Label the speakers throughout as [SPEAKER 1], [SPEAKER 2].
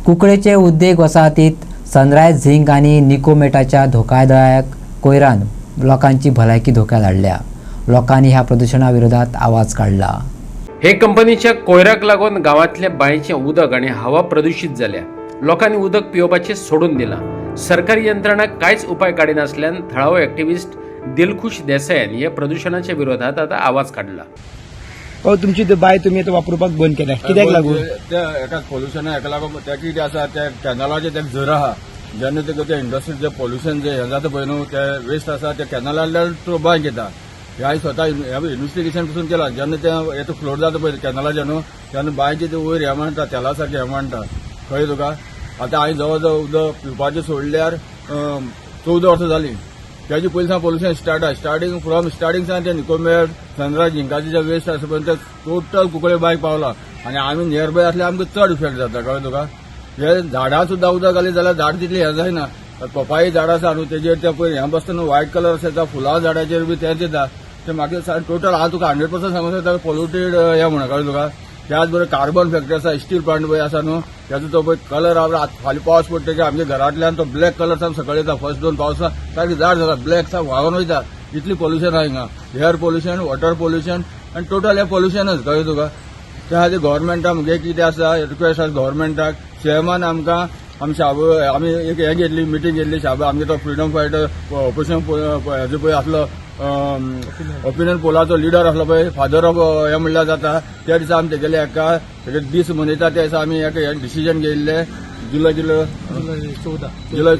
[SPEAKER 1] कुंकळेचे उद्देग वसाहतीत sunrise zinc आणि निकोमेटाच्या धोकादायक कोयरान लोकांची भलायकी धोक्यात हाडल्या। लोकांनी ह्या प्रदूषणाविरोधात आवाज काढला।
[SPEAKER 2] हे कंपनीच्या कोयराक लागून गावातल्या बांयचें उदक आणि हवा प्रदूषित जाल्या। लोकांनी उदक पिवपाचें सोडून दिलां। सरकारी यंत्रणा कांयच उपाय काडिनासल्यान थळावो एक्टिव्हिस्ट दिलखुश देसायान हे प्रदूषणाच्या विरोधात आता आवाज काढला।
[SPEAKER 3] तुमची बाय तुम्ही आता वापरपाक बंद केल्या कित्याक लागून?
[SPEAKER 4] एका पोल्युशना हेका लागून त्या कितें आसा त्या कॅनलाचे ते झर आहा जेन्ना ते इंडस्ट्रीज जे पोल्युशन जे हे जाता पळय न्हू ते वेस्ट आसा ते कॅनलांतल्यान तो बांय घेता। ह्या स्वता इन्व्हेस्टिगेशन पसून केला जेन्ना ते फ्लोट जाता पळय कॅनलाचे न्हू तेन्ना बांयचे ते वयर हे मांडटा तेला सारकें हे मांडटा कळ्ळें तुका। आतां हांवें जवळ जवळ उदक पिवपाचें सोडल्यार 14 वर्सां जालीं। त्याची पयलीं पोल्युशन स्टार्टिंग फ्रॉम स्टार्टिंगसान ते निकोमेट सनरायज झिंकाचे जे वेस्ट आसा पळय ते टोटल कुंकळे बांयक पावला आनी आमी नियर बाय आसल्यार आमकां चड इफेक्ट जाता कळ्ळें तुका। हे झाडां सुद्दां उदक घाली जाल्यार झाड तितली हें जायना। पपाई झाड आसा न्हू तेजेर ते पळय हें बसता न्हू व्हायट कलर आसा त्या फुलां झाडाचेर बी तें येता ते म्हाका टोटल हांव तुका 100% सांगूं शकता पोल्युटेड हें म्हणून कळ्ळें तुका। त्याच बरोबर कार्बन फॅक्टरी आसा स्टील प्लांट पळय आसा न्हू त्याचो तो पळय कलर फाल्यां पावस पडटा की आमच्या घरांतल्यान तो ब्लॅक कलर सामको सकयल येता। फर्स्ट 2 पावसा सारकी झाड जाता ब्लॅक सामको व्हांवून वयता इतली पोल्युशन आहा हिंगा। एअर पोल्युशन वॉटर पोल्युशन आनी टोटल हें पोल्युशनच कळ्ळें तुका। त्या खातीर गव्हर्मेंटाक म्हगे कितें आसा रिक्वेस्ट आसा गव्हर्मेंटाक सीएमान आमकां आमी एक हें घेतली मिटींग घेतली शाबू आमगे तो फ्रिडम फायटर ऑपरेशन हेजो पळय आसलो ओपिनियन पोलाचो लिडर आसलो पळय फादर ऑफ हें म्हणल्यार जाता त्या दिसा आमी तेगेले एका तेगे दीस मनयता त्या दिसा आमी एक डिसिजन घेयल्ले जुलय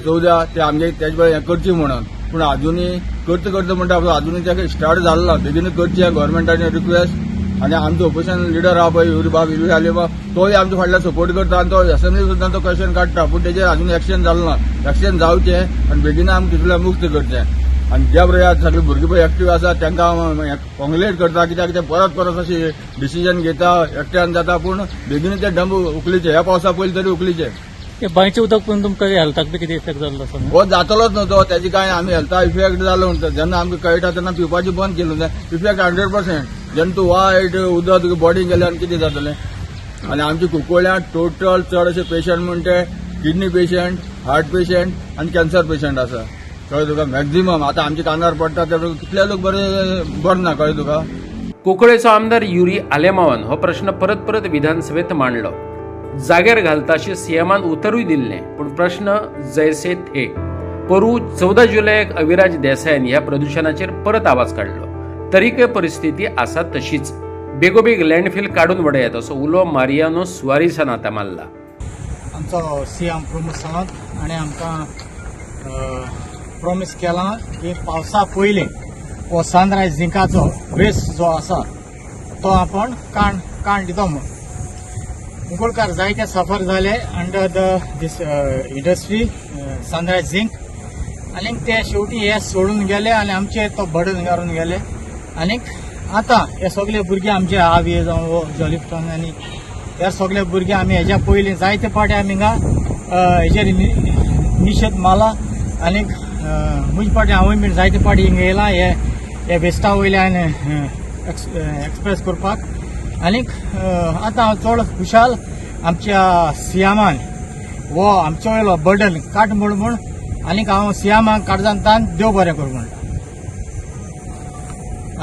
[SPEAKER 4] 14 ते आमगे तेजे पळय हें करची म्हणून। पूण आजुनूय करता म्हणटा आजुनूय तेका स्टार्ट जालो ना बेगीनूच करची गव्हर्मेंटाची रिक्वेस्ट। आनी आमचो ऑपोजिशन लिडर आहा पळय युरी आलेबा तोय आमच्या फाटल्यान सपोर्ट करता आनी तो असेंब्ली सुद्दां तो क्वेश्चन काडटा पूण तेजेर आजून एक्शन जालो ना। एक्शन जावचें आनी बेगीन आमकां तितूंतल्यान मुक्त करचें। आनी ज्या बरोबर सगळे भुरगे पळय एक्टिव्ह आसा तांकां कॉंग्रेट करता कित्याक ते परत अशी डिसिजन घेता एकट्यान जाता पूण बेगीन ते डंप उखलीचे ह्या पावसा पयलीं तरी उखलीचे।
[SPEAKER 3] बांयचें उदक पण तुमकां हेल्थाक बी कितें इफेक्ट जाल्लो आसा?
[SPEAKER 4] हो जातलोच न्हू तो तेजी कांय आमी हेल्था इफेक्ट जालो म्हणटा जेन्ना आमकां कळटा तेन्ना पिवपाची बंद केलें इफेक्ट 100%। जेन्ना तूं वायट उदक तुका बॉडी गेल्यार कितें जातलें। आनी आमच्या कुंकळ्यांत टोटल चड अशे पेशंट म्हणटे किडनी पेशंट हार्ट पेशंट आनी कॅन्सर पेशंट आसा कळ्ळें तुका। मॅक्झिमम आतां आमच्या कानार पडटा ते कितले लोक बरे ना कळ्ळें तुका।
[SPEAKER 2] कुंकळेचो आमदार युरी आलेमावान हो प्रश्न परत विधानसभेत मांडलो। जाग्यार घालता अशें सीएमान उतरूय दिल्लें पूण प्रश्न जैसे थे। पोरू 14 जुलयाक अविराज देसायान ह्या प्रदूषणाचेर परत आवाज काडलो। तरीकय परिस्थिती आसा तशीच बेगोबेग लँडफिल काडून उडयात असो उलो मारियानो सुवारिसान आतां मारला।
[SPEAKER 5] आमचो सीएम प्रमोद सावंत हाणें आमकां प्रॉमिस केला की पावसा पयलीं हो सनरायज झिंकाचो वेस्ट जो आसा तो आपण काण दितो म्हूण। कुंकळकार जायते सफर जाले अंडर दीस इंडस्ट्री सनरायज झिंक आनी ते शेवटी हे सोडून गेले आनी आमचे तो बर्डन घालून गेले। आनीक आतां हे सगळे भुरगे आमचे आवी जावं जॉलिफ्टन आनी हे सगळे भुरगे आमी हेज्या पयलीं जायते फावटी आमी हिंगा हेजेर निशेध मारला। आनीक मुज फावटी हांवूय बीन जायते फावटी हिंगा येयला हे वेस्टा वयल्यान एक्सप्रेस करपाक। आनीक आतां हांव चड खुशाल आमच्या सीएमान हो आमचो वयलो बर्डन काड म्हूण आनीक हांव सीएमाक काडजांतान देव बरें करूं म्हणटा।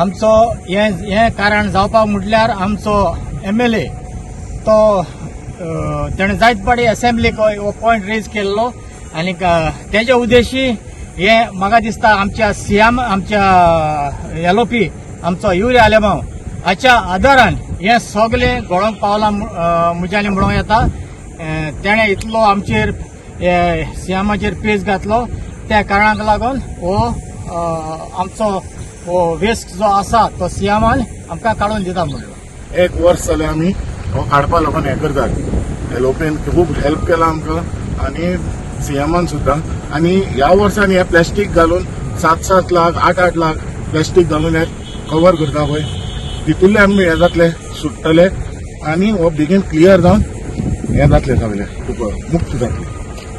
[SPEAKER 5] आमचो हें कारण जावपाक म्हटल्यार आमचो MLA तो तेणें जायते फावटी असेंब्लीक हो पॉयंट रेज केल्लो आनीक तेजे उद्देशी हे म्हाका दिसता आमच्या सीएम आमच्या LOP आमचो युरी आलेमांव हाच्या आदारान हे सगळे घडोवंक पावला म्हज्यानी म्हणूंक येता। तेणें इतलो आमचेर सीएमाचेर पेज घातलो त्या कारणाक लागून हो आमचो हो वेस्ट जो आसा तो सीएमान आमकां काडून दिता म्हणलो।
[SPEAKER 6] 1 वर्स जालें आमी हो काडपा लागून हें करतात। LOPन खूब हेल्प केला आमकां आनी सीएमान सुद्दां। आनी ह्या वर्सान हें प्लॅस्टीक घालून 7-7 लाख 8-8 लाख प्लॅस्टीक घालून हें कवर करता पळय तितूंतले आमी हें जातले सुट्टले आनी हो बेगीन क्लियर जावन हें जातलें सगळें मुक्त जातलें।